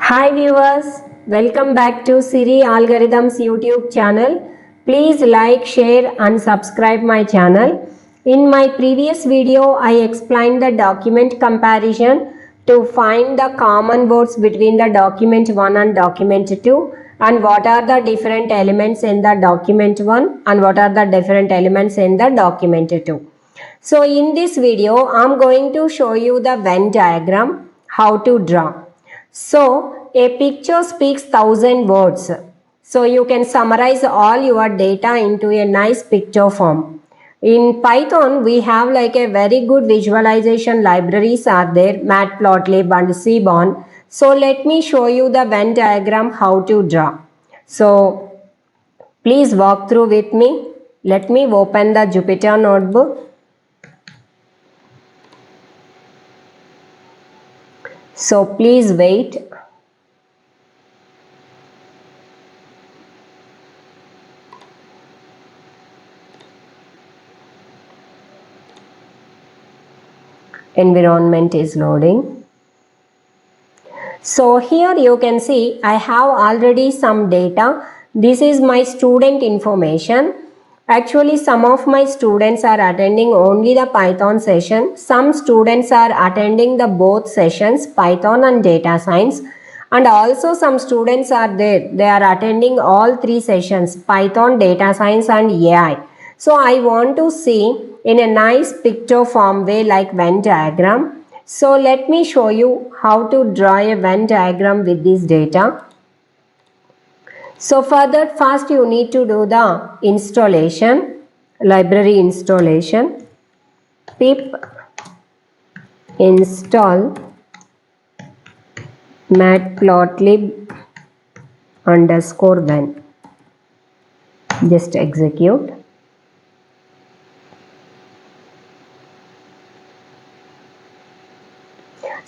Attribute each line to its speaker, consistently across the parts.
Speaker 1: Hi viewers, welcome back to Siri Algorithms YouTube channel. Please like, share and subscribe my channel. In my previous video, I explained the document comparison to find the common words between the document 1 and document 2 and what are the different elements in the document 1 and what are the different elements in the document 2. So in this video, I am going to show you the Venn diagram, how to draw. So, a picture speaks 1,000 words. So, you can summarize all your data into a nice picture form. In Python, we have like a very good visualization libraries are there, Matplotlib and Seaborn. So, let me show you the Venn diagram how to draw. So, please walk through with me. Let me open the Jupyter notebook. So, please wait. Environment is loading. So here you can see I have already some data. This is my student information. Actually some of my students are attending only the Python session. Some students are attending the both sessions, Python and data science. And also some students are there. They are attending all three sessions, Python, data science and AI. So I want to see in a nice picture form way like Venn diagram. So let me show you how to draw a Venn diagram with this data. So for that first you need to do the installation, library installation, pip install matplotlib underscore Venn. Just execute.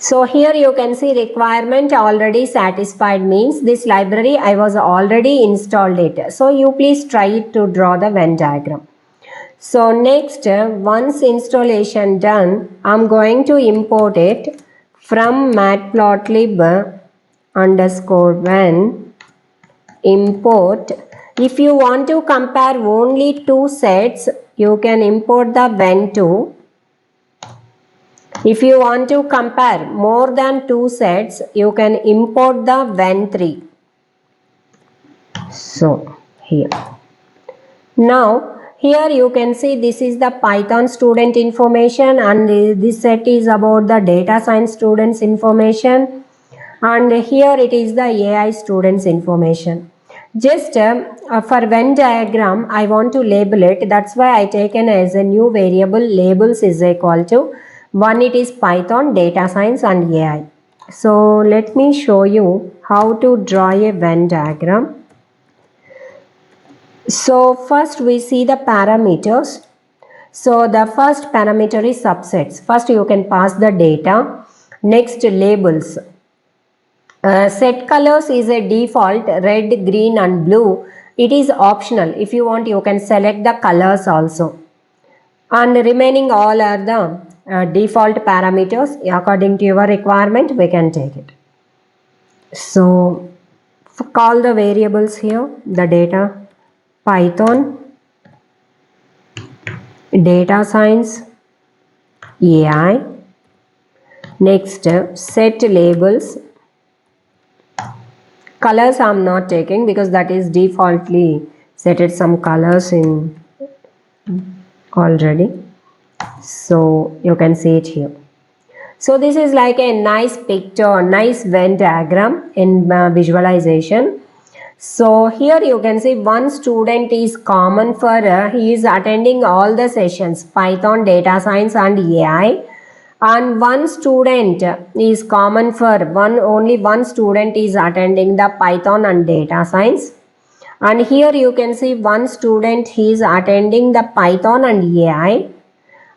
Speaker 1: So here you can see requirement already satisfied means this library I was already installed it. So you please try it to draw the Venn diagram. So next once installation done, I'm going to import it from matplotlib underscore Venn import. If you want to compare only two sets, you can import the Venn2. If you want to compare more than two sets, you can import the Venn3. So, here. Now, here you can see this is the Python student information and this set is about the data science students information and here it is the AI students information. Just for Venn diagram, I want to label it. That's why I taken as a new variable labels is equal to one it is Python, data science and AI. So let me show you how to draw a Venn diagram. So first we see the parameters. So the first parameter is subsets. First you can pass the data. Next labels. Set colors is a default red, green and blue. It is optional. If you want you can select the colors also. And remaining all are the default parameters. According to your requirement we can take it. So call the variables here, the data Python, data science, AI. Next set labels. Colors I am not taking because that is defaultly set some colors in already. So you can see it here. So this is like a nice picture, nice Venn diagram in visualization. So here you can see one student is common for he is attending all the sessions Python, data science and AI. And one student is common for only one student is attending the Python and data science. And here you can see one student he is attending the Python and AI.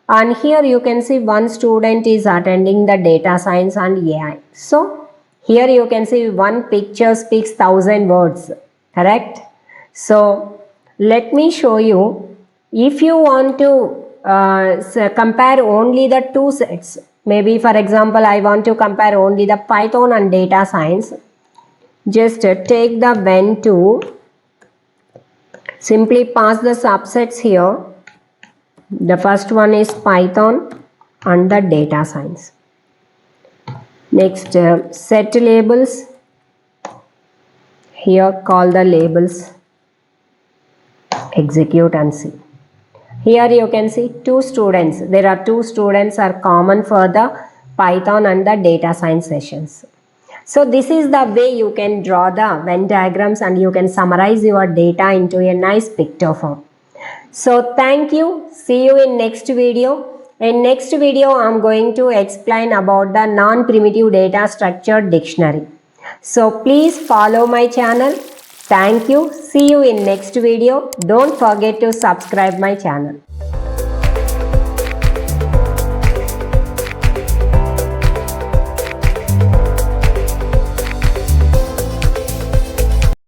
Speaker 1: And here you can see one student is attending the data science and AI. So here you can see one picture speaks 1,000 words, correct? So let me show you. If you want to compare only the two sets, maybe for example I want to compare only the Python and data science. Just take the Venn tool, simply pass the subsets here. The first one is Python and the data science. Next, set labels. Here call the labels, execute and see. Here you can see two students. There are two students are common for the Python and the data science sessions. So this is the way you can draw the Venn diagrams and you can summarize your data into a nice picture form. So thank you. See you in next video. In next video, I am going to explain about the non-primitive data structure dictionary. So please follow my channel. Thank you. See you in next video. Don't forget to subscribe my channel.